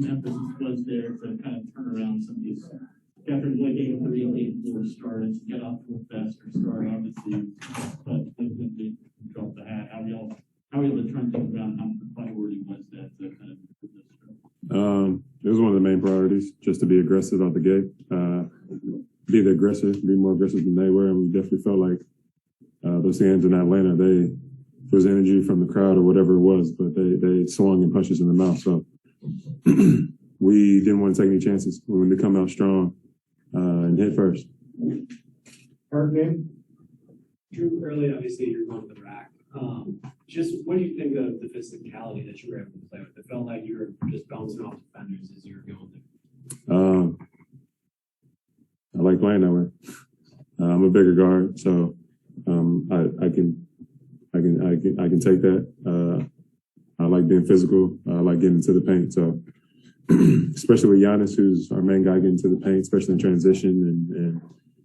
some emphasis was there to kind of turn around some of these after like game 3 and game 4 started to get off to a faster start, obviously, but they dropped the hat. How are y'all trying to think around how the priority was that to kind of do this stuff? It was one of the main priorities, just to be aggressive out the gate, be the aggressor, be more aggressive than they were, and we definitely felt like those hands in Atlanta, there was energy from the crowd or whatever it was, but they swung and punched us in the mouth. So we didn't want to take any chances. We wanted to come out strong and hit first. First game, Jrue, early, obviously, you're going to the rack. Just what do you think of the physicality that you were able to play with? It felt like you were just bouncing off defenders as you were going there. I like playing that way. I'm a bigger guard, so I can take that. I like being physical. I like getting into the paint. So, especially with Giannis, who's our main guy, getting to the paint, especially in transition,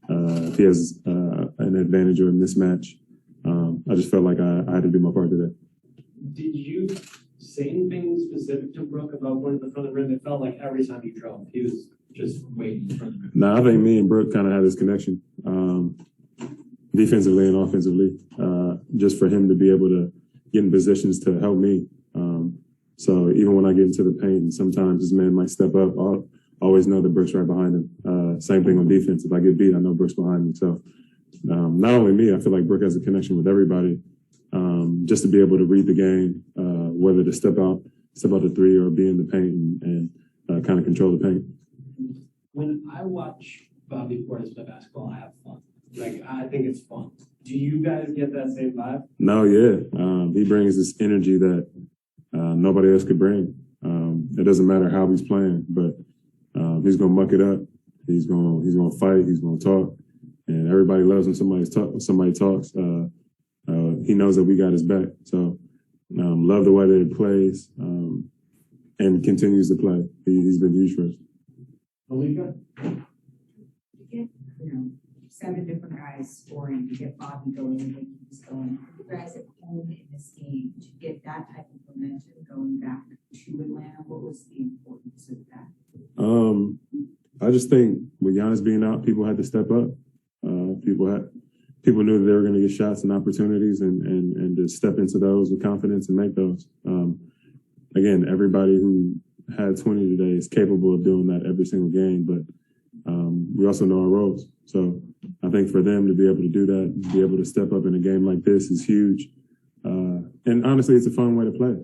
and he has an advantage or a mismatch. I just felt like I had to do my part today. Did you say anything specific to Brook about going to the front of the rim? It felt like every time you drove, he was just waiting in front of the rim. No, I think me and Brook kind of had this connection, defensively and offensively, just for him to be able to get in positions to help me. So even when I get into the paint, and sometimes this man might step up, I'll always know that Brook's right behind him. Same thing on defense. If I get beat, I know Brook's behind me. So not only me, I feel like Brook has a connection with everybody, just to be able to read the game, whether to step out the three or be in the paint and kind of control the paint. When I watch Bobby Portis play basketball, I have fun. Like, I think it's fun. Do you guys get that same vibe? No, yeah. He brings this energy that nobody else could bring. It doesn't matter how he's playing, but he's gonna muck it up. He's gonna fight. He's gonna talk, and everybody loves when somebody talks. He knows that we got his back. So love the way that he plays and continues to play. He's been huge for us. Malika? You get, 7 different guys scoring. You get Bobby going, and he's going. You guys at home in this game to get that type of momentum going back to Atlanta. What was the importance of that? I just think with Giannis being out, people had to step up. People knew that they were going to get shots and opportunities, and to step into those with confidence and make those. Again, everybody who had 20 today is capable of doing that every single game, but we also know our roles. So I think for them to be able to do that, to be able to step up in a game like this is huge. And honestly, it's a fun way to play.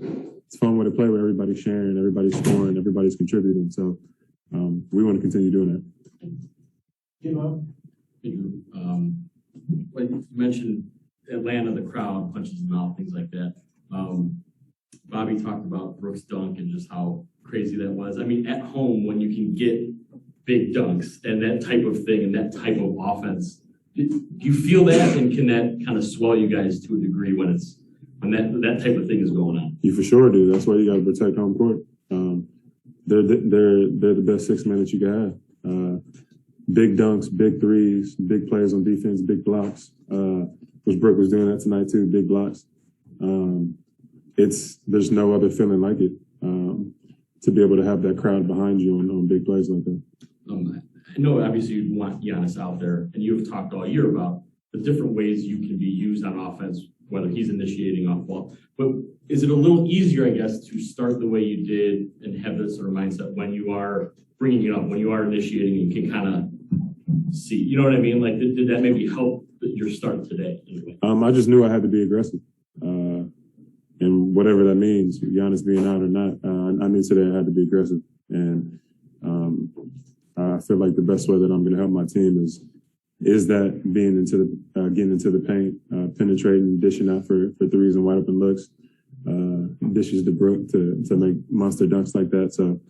It's a fun way to play where everybody's sharing, everybody's scoring, everybody's contributing. So we want to continue doing that. Like you mentioned, Atlanta, the crowd, punches them out, things like that. Bobby talked about Brook's dunk and just how crazy that was. I mean, at home, when you can get big dunks and that type of thing and that type of offense, do you feel that, and can that kind of swell you guys to a degree when that type of thing is going on? You for sure do. That's why you got to protect home court. They're the best 6 men that you can have. Big dunks, big threes, big plays on defense, big blocks. Which Brook was doing that tonight too, big blocks. There's no other feeling like it, to be able to have that crowd behind you on big plays like that. I know obviously you want Giannis out there, and you've talked all year about the different ways you can be used on offense, whether he's initiating off ball. But is it a little easier, I guess, to start the way you did and have this sort of mindset when you are bringing it up, when you are initiating, and can kind of see, you know what I mean? Like, did that maybe help your start today? Anyway? I just knew I had to be aggressive. And whatever that means, Giannis being out or not, I knew today I had to be aggressive. And I feel like the best way that I'm going to help my team is that being getting into the paint, penetrating, dishing out for threes and wide open looks, dishes to Brook to make monster dunks like that. So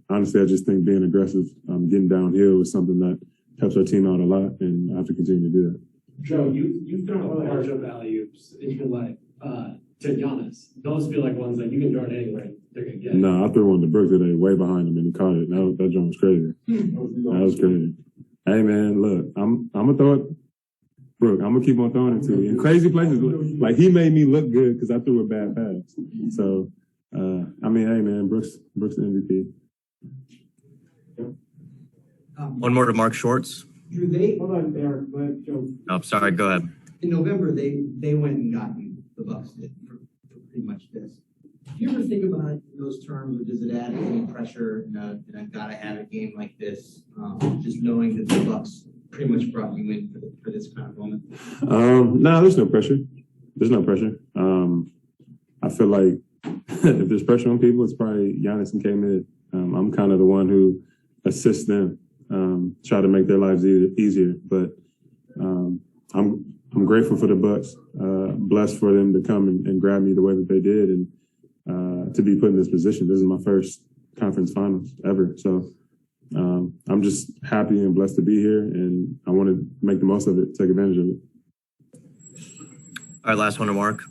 honestly, I just think being aggressive, getting downhill is something that helps our team out a lot, and I have to continue to do that. Joe, you've thrown a bunch of alley-oops in your life to Giannis. Those feel like ones that you can draw it anywhere. They're going to get it. No, I threw one to Brook today, way behind him, and he caught it. That joint was crazy. That was crazy. Hey, man, look, I'm going to throw it. Brook, I'm going to keep on throwing it to you. In crazy places, like he made me look good because I threw a bad pass. So, I mean, hey, man, Brook's the MVP. One more to Mark Shorts. Jrue, hold on, Eric, let Joe. Oh, sorry, go ahead. In November, they went and got you, the Bucks did, for pretty much this. Do you ever think about it in those terms, or does it add any pressure in a gotta have a game like this? Just knowing that the Bucks pretty much brought you in for this kind of moment. No, there's no pressure. There's no pressure. I feel like if there's pressure on people, it's probably Giannis and K-Mid. I'm kind of the one who assists them, try to make their lives easier. But I'm grateful for the Bucks, blessed for them to come and grab me the way that they did, and to be put in this position. This is my first conference finals ever. So I'm just happy and blessed to be here, and I want to make the most of it, take advantage of it. All right, last one to Mark.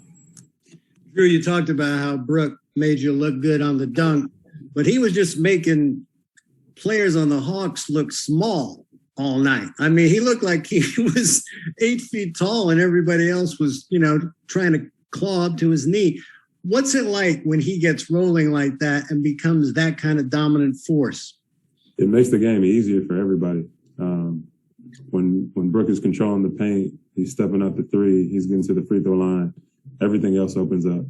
Jrue, you talked about how Brook made you look good on the dunk, but he was just making players on the Hawks look small all night. I mean, he looked like he was 8 feet tall and everybody else was, trying to claw up to his knee. What's it like when he gets rolling like that and becomes that kind of dominant force? It makes the game easier for everybody. When Brook is controlling the paint, he's stepping up the three, he's getting to the free throw line, everything else opens up.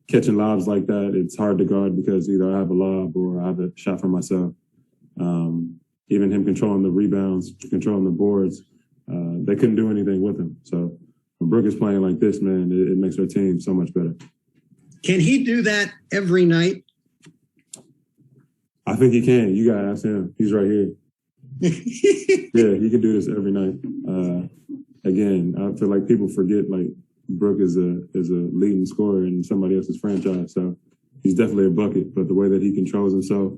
Catching lobs like that, it's hard to guard because either I have a lob or I have a shot for myself. Even him controlling the rebounds, controlling the boards, they couldn't do anything with him. So when Brook is playing like this, man, it makes our team so much better. Can he do that every night? I think he can. You gotta ask him. He's right here. Yeah, he can do this every night. Again, I feel like people forget like Brook is a leading scorer in somebody else's franchise. So he's definitely a bucket. But the way that he controls himself,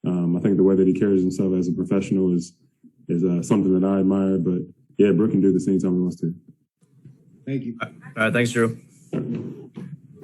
I think the way that he carries himself as a professional is something that I admire. But yeah, Brook can do this anytime he wants to. Thank you. All right, thanks, Jrue.